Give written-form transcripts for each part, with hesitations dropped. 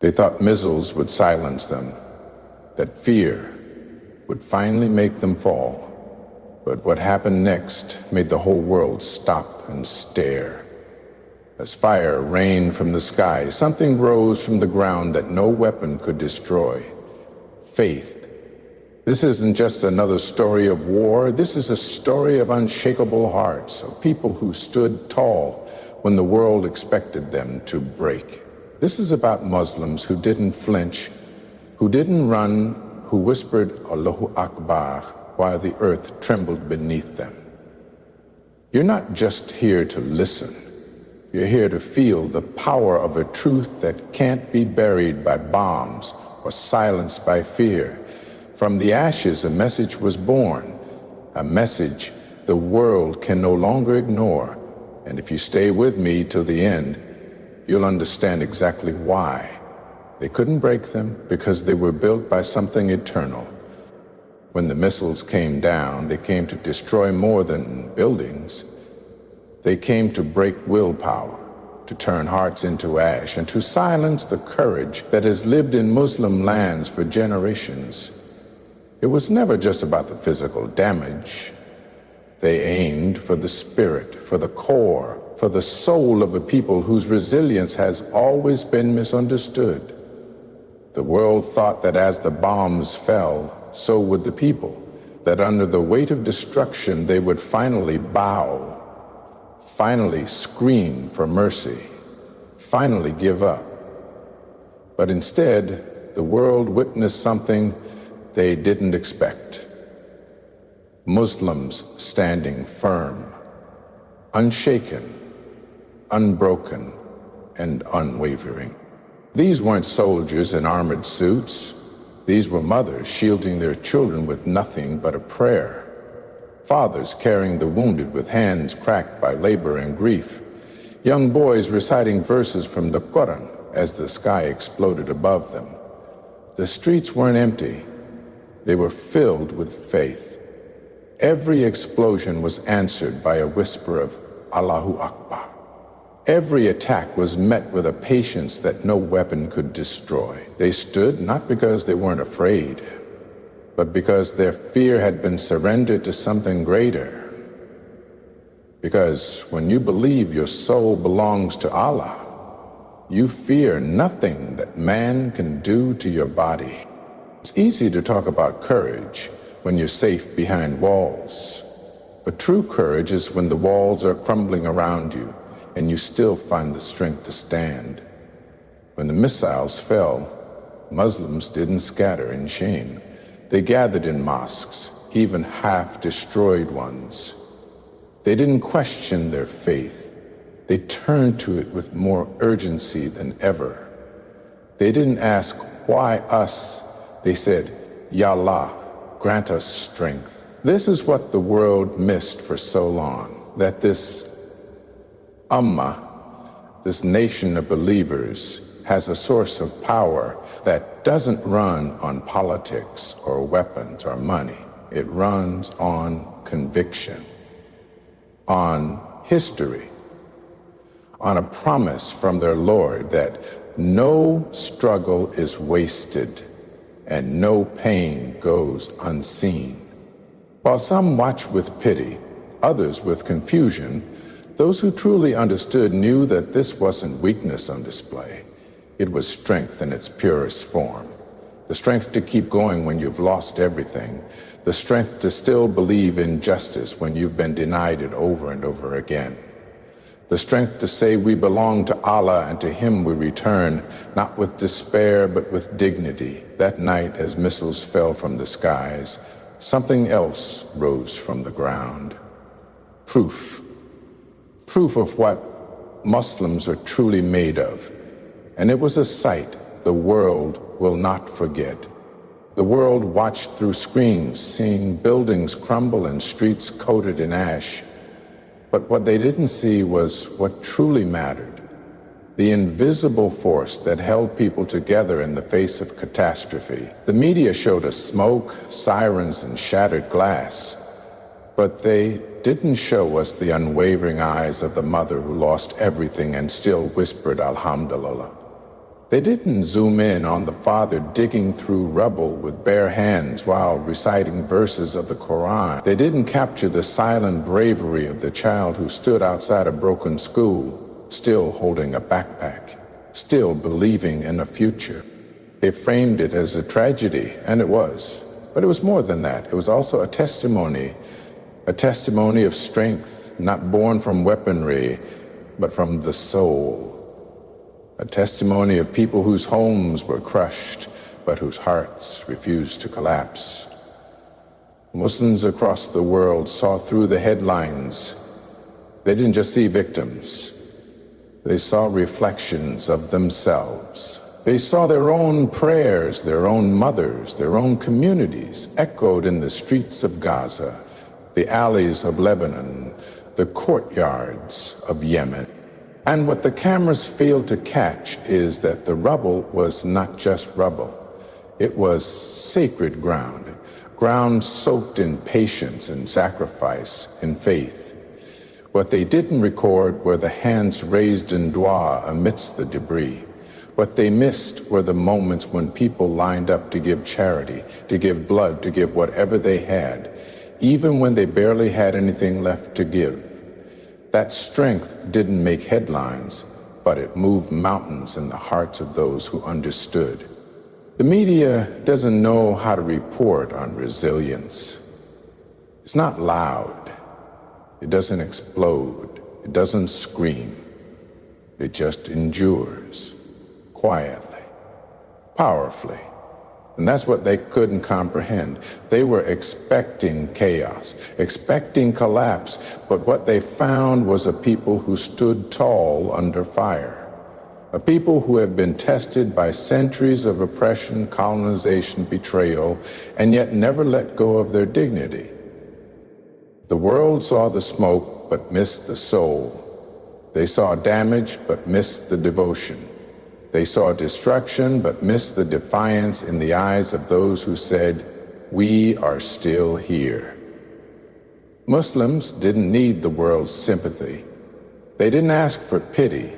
They thought missiles would silence them, that fear would finally make them fall. But what happened next made the whole world stop and stare. As fire rained from the sky, something rose from the ground that no weapon could destroy. Faith. This isn't just another story of war. This is a story of unshakable hearts, of people who stood tall when the world expected them to break. This is about Muslims who didn't flinch, who didn't run, who whispered Allahu Akbar while the earth trembled beneath them. You're not just here to listen. You're here to feel the power of a truth that can't be buried by bombs or silenced by fear. From the ashes, a message was born, a message the world can no longer ignore. And if you stay with me till the end, you'll understand exactly why. They couldn't break them because they were built by something eternal. When the missiles came down, they came to destroy more than buildings. They came to break willpower, to turn hearts into ash, and to silence the courage that has lived in Muslim lands for generations. It was never just about the physical damage. They aimed for the spirit, for the core, for the soul of a people whose resilience has always been misunderstood. The world thought that as the bombs fell, so would the people, that under the weight of destruction they would finally bow, finally scream for mercy, finally give up. But instead, the world witnessed something they didn't expect. Muslims standing firm, unshaken, unbroken, and unwavering. These weren't soldiers in armored suits. These were mothers shielding their children with nothing but a prayer. Fathers carrying the wounded with hands cracked by labor and grief. Young boys reciting verses from the Quran as the sky exploded above them. The streets weren't empty. They were filled with faith. Every explosion was answered by a whisper of Allahu Akbar. Every attack was met with a patience that no weapon could destroy. They stood not because they weren't afraid, but because their fear had been surrendered to something greater. Because when you believe your soul belongs to Allah, you fear nothing that man can do to your body. It's easy to talk about courage when you're safe behind walls. But true courage is when the walls are crumbling around you and you still find the strength to stand. When the missiles fell, Muslims didn't scatter in shame. They gathered in mosques, even half-destroyed ones. They didn't question their faith. They turned to it with more urgency than ever. They didn't ask, why us? They said, Ya Allah, grant us strength. This is what the world missed for so long, that this Ummah, this nation of believers, has a source of power that doesn't run on politics or weapons or money. It runs on conviction, on history, on a promise from their Lord that no struggle is wasted and no pain goes unseen. While some watch with pity, others with confusion, those who truly understood knew that this wasn't weakness on display. It was strength in its purest form. The strength to keep going when you've lost everything. The strength to still believe in justice when you've been denied it over and over again. The strength to say we belong to Allah and to Him we return, not with despair but with dignity. That night, as missiles fell from the skies, something else rose from the ground. Proof. Proof of what Muslims are truly made of. And it was a sight the world will not forget. The world watched through screens, seeing buildings crumble and streets coated in ash. But what they didn't see was what truly mattered. The invisible force that held people together in the face of catastrophe. The media showed us smoke, sirens, and shattered glass. But they didn't show us the unwavering eyes of the mother who lost everything and still whispered Alhamdulillah. They didn't zoom in on the father digging through rubble with bare hands while reciting verses of the Quran. They didn't capture the silent bravery of the child who stood outside a broken school, still holding a backpack, still believing in a future. They framed it as a tragedy, and it was. But it was more than that. It was also a testimony of strength, not born from weaponry, but from the soul. A testimony of people whose homes were crushed, but whose hearts refused to collapse. Muslims across the world saw through the headlines. They didn't just see victims. They saw reflections of themselves. They saw their own prayers, their own mothers, their own communities echoed in the streets of Gaza, the alleys of Lebanon, the courtyards of Yemen. And what the cameras failed to catch is that the rubble was not just rubble. It was sacred ground, ground soaked in patience and sacrifice and faith. What they didn't record were the hands raised in dua amidst the debris. What they missed were the moments when people lined up to give charity, to give blood, to give whatever they had, even when they barely had anything left to give. That strength didn't make headlines, but it moved mountains in the hearts of those who understood. The media doesn't know how to report on resilience. It's not loud. It doesn't explode. It doesn't scream. It just endures, quietly, powerfully. And that's what they couldn't comprehend. They were expecting chaos, expecting collapse, but what they found was a people who stood tall under fire, a people who have been tested by centuries of oppression, colonization, betrayal, and yet never let go of their dignity. The world saw the smoke, but missed the soul. They saw damage, but missed the devotion. They saw destruction, but missed the defiance in the eyes of those who said, "We are still here." Muslims didn't need the world's sympathy. They didn't ask for pity.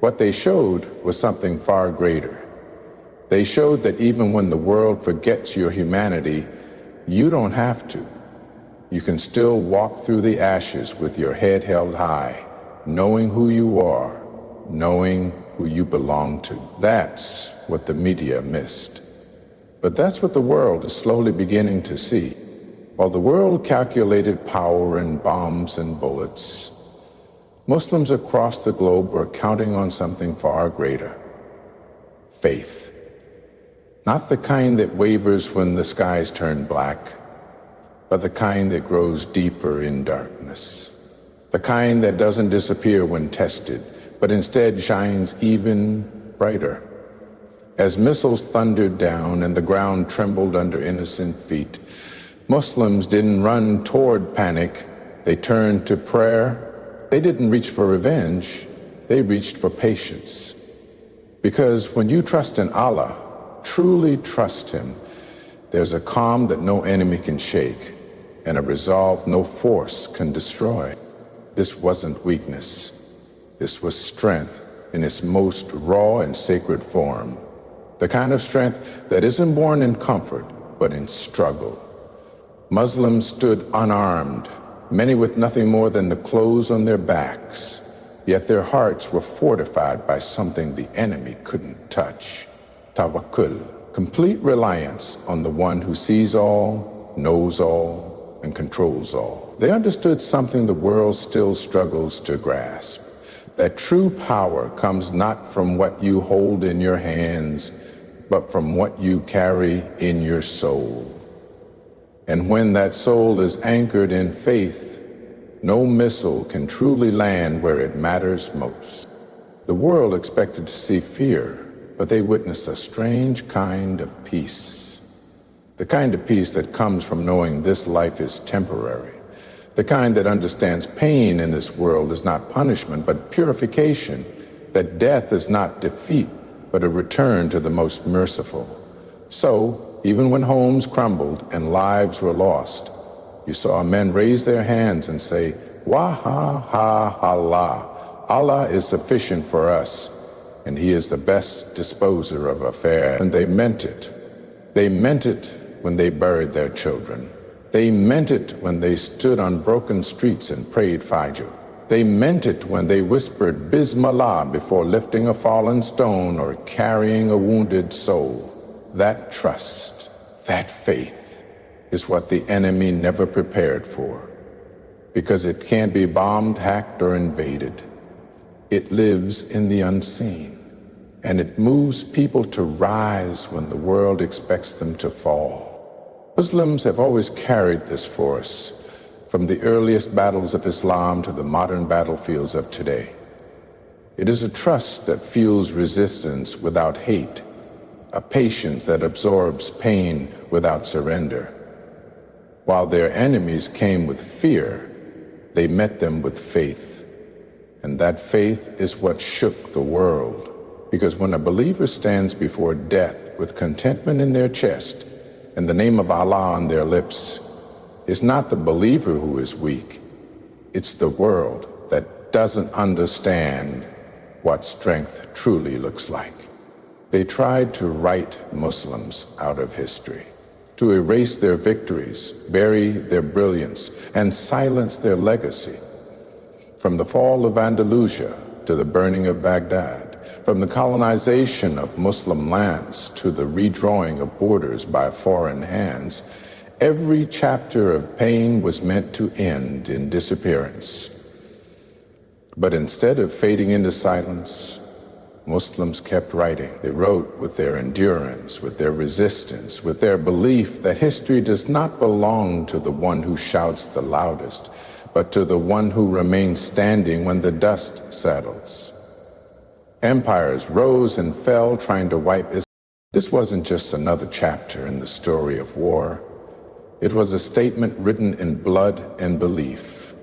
What they showed was something far greater. They showed that even when the world forgets your humanity, you don't have to. You can still walk through the ashes with your head held high, knowing who you are, knowing who you belong to. That's what the media missed. But that's what the world is slowly beginning to see. While the world calculated power in bombs and bullets, Muslims across the globe were counting on something far greater: faith. Not the kind that wavers when the skies turn black, but the kind that grows deeper in darkness. The kind that doesn't disappear when tested, but instead shines even brighter. As missiles thundered down and the ground trembled under innocent feet, Muslims didn't run toward panic. They turned to prayer. They didn't reach for revenge. They reached for patience. Because when you trust in Allah, truly trust Him, there's a calm that no enemy can shake and a resolve no force can destroy. This wasn't weakness. This was strength in its most raw and sacred form. The kind of strength that isn't born in comfort, but in struggle. Muslims stood unarmed, many with nothing more than the clothes on their backs, yet their hearts were fortified by something the enemy couldn't touch. Tawakkul, complete reliance on the one who sees all, knows all, and controls all. They understood something the world still struggles to grasp. That true power comes not from what you hold in your hands, but from what you carry in your soul. And when that soul is anchored in faith, no missile can truly land where it matters most. The world expected to see fear, but they witnessed a strange kind of peace. The kind of peace that comes from knowing this life is temporary. The kind that understands pain in this world is not punishment, but purification, that death is not defeat, but a return to the most merciful. So, even when homes crumbled and lives were lost, you saw men raise their hands and say, "Waha ha Allah, Allah is sufficient for us." and he is the best disposer of affairs. And they meant it. They meant it when they buried their children. They meant it when they stood on broken streets and prayed Fajr. They meant it when they whispered Bismillah before lifting a fallen stone or carrying a wounded soul. That trust, that faith, is what the enemy never prepared for, because it can't be bombed, hacked, or invaded. It lives in the unseen, and it moves people to rise when the world expects them to fall. Muslims have always carried this force, from the earliest battles of Islam to the modern battlefields of today. It is a trust that fuels resistance without hate, a patience that absorbs pain without surrender. While their enemies came with fear, they met them with faith. And that faith is what shook the world. Because when a believer stands before death with contentment in their chest and the name of Allah on their lips, it's not the believer who is weak. It's the world that doesn't understand what strength truly looks like. They tried to write Muslims out of history, to erase their victories, bury their brilliance, and silence their legacy. From the fall of Andalusia to the burning of Baghdad, from the colonization of Muslim lands to the redrawing of borders by foreign hands, every chapter of pain was meant to end in disappearance. But instead of fading into silence, Muslims kept writing. They wrote with their endurance, with their resistance, with their belief that history does not belong to the one who shouts the loudest, but to the one who remains standing when the dust settles. Empires rose and fell trying to wipe Islam. This wasn't just another chapter in the story of war. It was a statement written in blood and belief.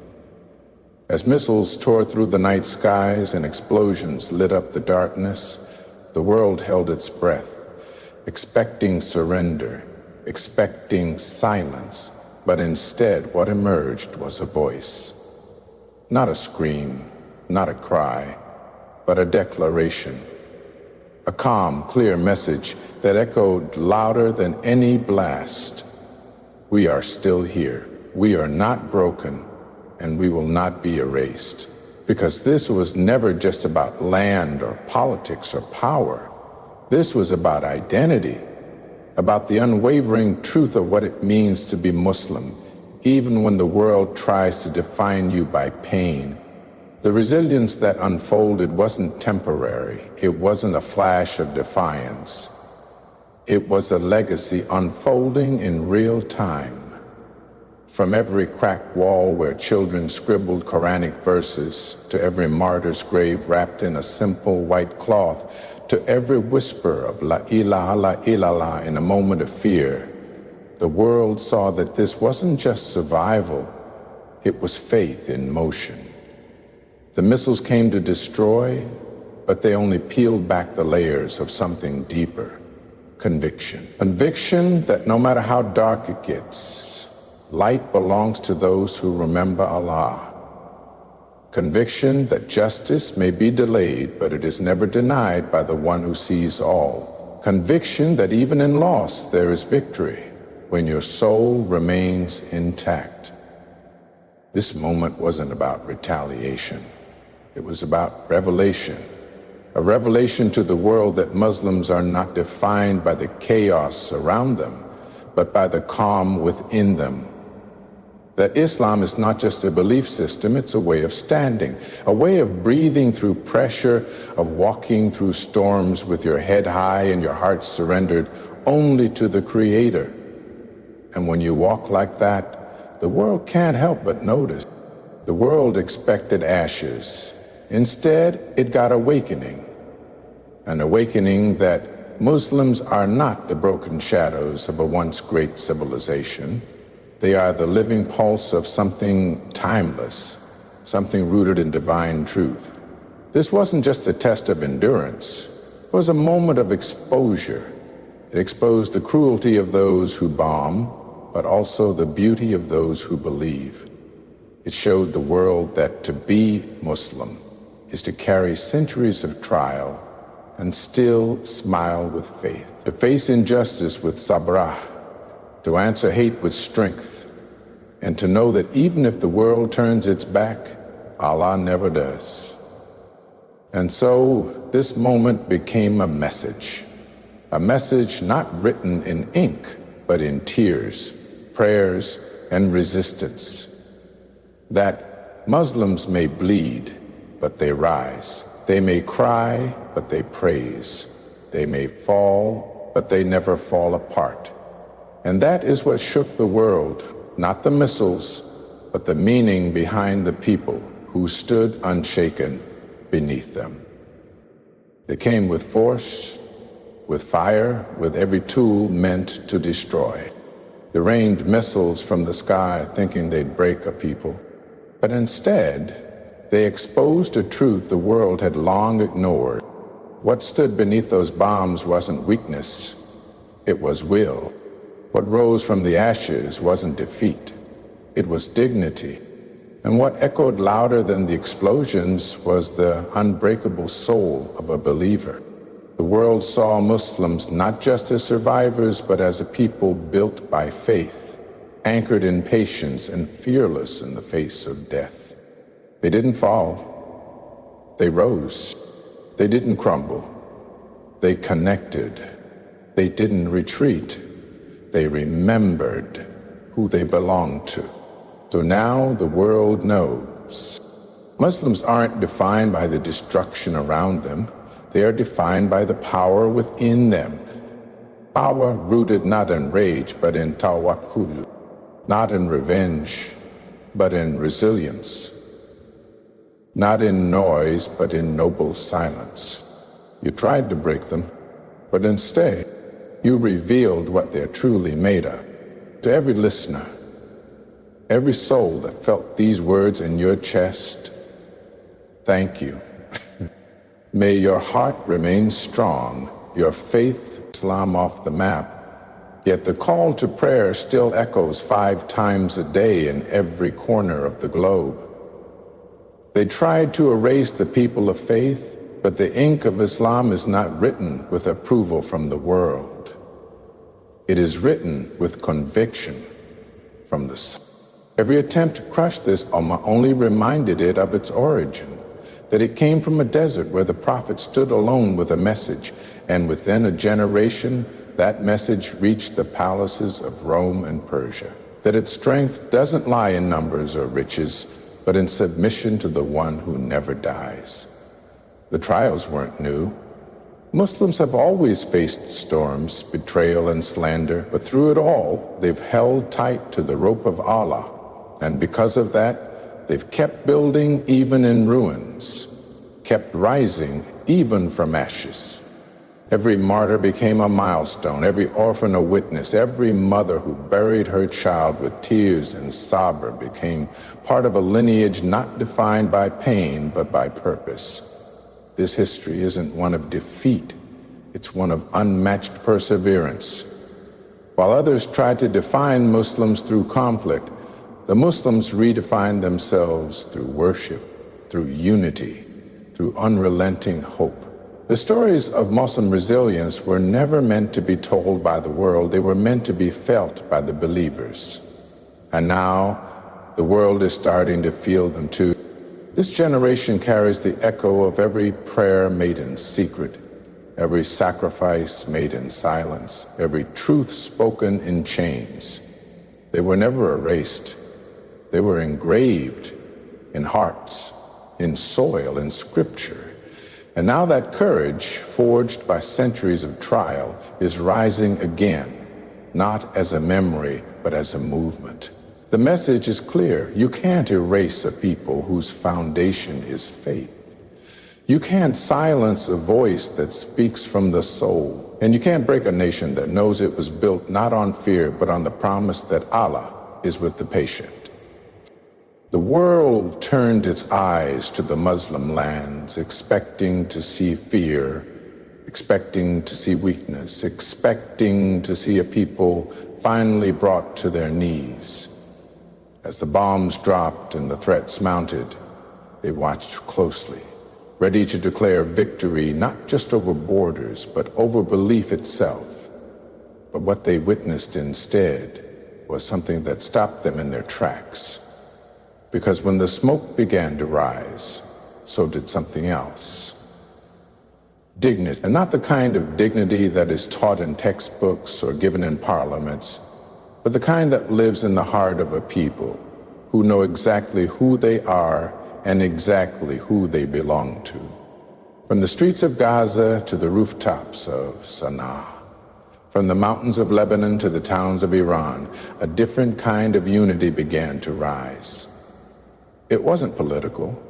As missiles tore through the night skies and explosions lit up the darkness, the world held its breath, expecting surrender, expecting silence, but instead what emerged was a voice. Not a scream, not a cry, but a declaration. A calm, clear message that echoed louder than any blast. We are still here. We are not broken, and we will not be erased. Because this was never just about land or politics or power. This was about identity, about the unwavering truth of what it means to be Muslim, even when the world tries to define you by pain. The resilience that unfolded wasn't temporary. It wasn't a flash of defiance. It was a legacy unfolding in real time. From every cracked wall where children scribbled Quranic verses, to every martyr's grave wrapped in a simple white cloth, to every whisper of La ilaha illallah in a moment of fear, the world saw that this wasn't just survival, it was faith in motion. The missiles came to destroy, but they only peeled back the layers of something deeper. Conviction. Conviction that no matter how dark it gets, light belongs to those who remember Allah. Conviction that justice may be delayed, but it is never denied by the one who sees all. Conviction that even in loss there is victory when your soul remains intact. This moment wasn't about retaliation. It was about revelation. A revelation to the world that Muslims are not defined by the chaos around them, but by the calm within them. That Islam is not just a belief system, it's a way of standing, a way of breathing through pressure, of walking through storms with your head high and your heart surrendered only to the Creator. And when you walk like that, the world can't help but notice. The world expected ashes. Instead, it got awakening. An awakening that Muslims are not the broken shadows of a once great civilization. They are the living pulse of something timeless, something rooted in divine truth. This wasn't just a test of endurance. It was a moment of exposure. It exposed the cruelty of those who bomb, but also the beauty of those who believe. It showed the world that to be Muslim is to carry centuries of trial, and still smile with faith, to face injustice with sabrah, to answer hate with strength, and to know that even if the world turns its back, Allah never does. And so this moment became a message not written in ink, but in tears, prayers, and resistance. That Muslims may bleed, but they rise. They may cry, but they praise. They may fall, but they never fall apart. And that is what shook the world, not the missiles, but the meaning behind the people who stood unshaken beneath them. They came with force, with fire, with every tool meant to destroy. They rained missiles from the sky thinking they'd break a people. But instead, they exposed a truth the world had long ignored. What stood beneath those bombs wasn't weakness, it was will. What rose from the ashes wasn't defeat, it was dignity. And what echoed louder than the explosions was the unbreakable soul of a believer. The world saw Muslims not just as survivors, but as a people built by faith, anchored in patience and fearless in the face of death. They didn't fall, they rose. They didn't crumble, they connected. They didn't retreat, they remembered who they belonged to. So now the world knows. Muslims aren't defined by the destruction around them. They are defined by the power within them. Power rooted not in rage, but in tawakkul. Not in revenge, but in resilience. Not in noise, but in noble silence. You tried to break them, but instead, you revealed what they're truly made of. To every listener, every soul that felt these words in your chest, thank you. May your heart remain strong, your faith Islam off the map, yet the call to prayer still echoes 5 times a day in every corner of the globe. They tried to erase the people of faith, but the ink of Islam is not written with approval from the world. It is written with conviction from the sun. Every attempt to crush this ummah only reminded it of its origin, that it came from a desert where the prophet stood alone with a message, and within a generation, that message reached the palaces of Rome and Persia. That its strength doesn't lie in numbers or riches, but in submission to the one who never dies. The trials weren't new. Muslims have always faced storms, betrayal, and slander, but through it all, they've held tight to the rope of Allah. And because of that, they've kept building even in ruins, kept rising even from ashes. Every martyr became a milestone, every orphan a witness, every mother who buried her child with tears and sabr became part of a lineage not defined by pain, but by purpose. This history isn't one of defeat, it's one of unmatched perseverance. While others tried to define Muslims through conflict, the Muslims redefined themselves through worship, through unity, through unrelenting hope. The stories of Muslim resilience were never meant to be told by the world, they were meant to be felt by the believers. And now, the world is starting to feel them too. This generation carries the echo of every prayer made in secret, every sacrifice made in silence, every truth spoken in chains. They were never erased. They were engraved in hearts, in soil, in scripture. And now that courage, forged by centuries of trial, is rising again, not as a memory, but as a movement. The message is clear. You can't erase a people whose foundation is faith. You can't silence a voice that speaks from the soul. And you can't break a nation that knows it was built not on fear, but on the promise that Allah is with the patient. The world turned its eyes to the Muslim lands, expecting to see fear, expecting to see weakness, expecting to see a people finally brought to their knees. As the bombs dropped and the threats mounted, they watched closely, ready to declare victory not just over borders, but over belief itself. But what they witnessed instead was something that stopped them in their tracks. Because when the smoke began to rise, so did something else. Dignity, and not the kind of dignity that is taught in textbooks or given in parliaments, but the kind that lives in the heart of a people who know exactly who they are and exactly who they belong to. From the streets of Gaza to the rooftops of Sana'a, from the mountains of Lebanon to the towns of Iran, a different kind of unity began to rise. It wasn't political.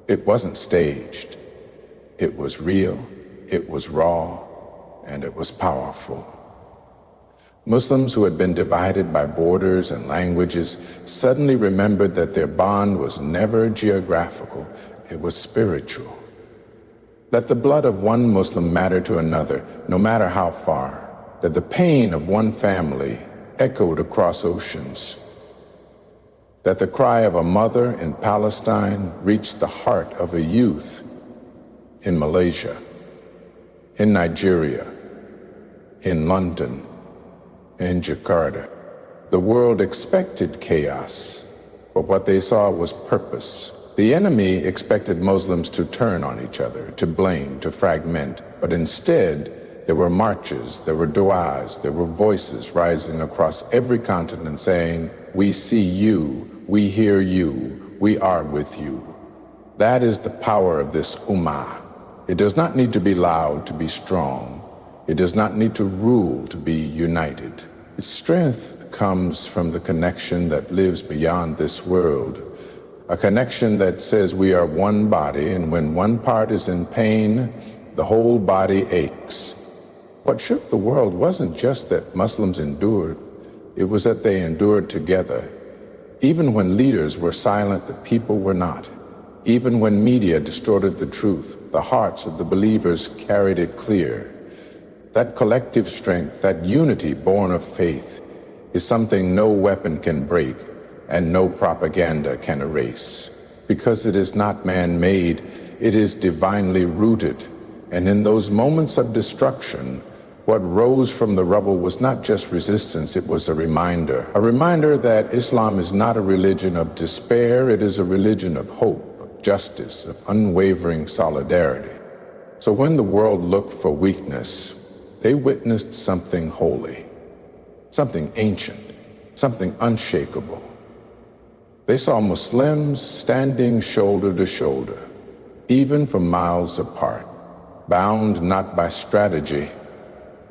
It wasn't staged. It was real, it was raw, and it was powerful. Muslims who had been divided by borders and languages suddenly remembered that their bond was never geographical, it was spiritual. That the blood of one Muslim mattered to another, no matter how far. That the pain of one family echoed across oceans. That the cry of a mother in Palestine reached the heart of a youth in Malaysia, in Nigeria, in London, in Jakarta. The world expected chaos, but what they saw was purpose. The enemy expected Muslims to turn on each other, to blame, to fragment, but instead, there were marches, there were du'as, there were voices rising across every continent saying, "We see you, we hear you, we are with you." That is the power of this ummah. It does not need to be loud to be strong. It does not need to rule to be united. Its strength comes from the connection that lives beyond this world, a connection that says we are one body, and when one part is in pain, the whole body aches. What shook the world wasn't just that Muslims endured, it was that they endured together. Even when leaders were silent, the people were not. Even when media distorted the truth, the hearts of the believers carried it clear. That collective strength, that unity born of faith, is something no weapon can break and no propaganda can erase. Because it is not man-made, it is divinely rooted. And in those moments of destruction, what rose from the rubble was not just resistance, it was a reminder that Islam is not a religion of despair, it is a religion of hope, of justice, of unwavering solidarity. So when the world looked for weakness, they witnessed something holy, something ancient, something unshakable. They saw Muslims standing shoulder to shoulder, even from miles apart, bound not by strategy,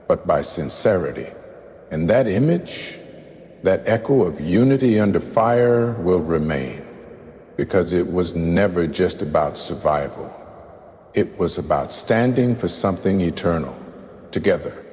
but by sincerity. And that image, that echo of unity under fire will remain, because it was never just about survival. It was about standing for something eternal, together.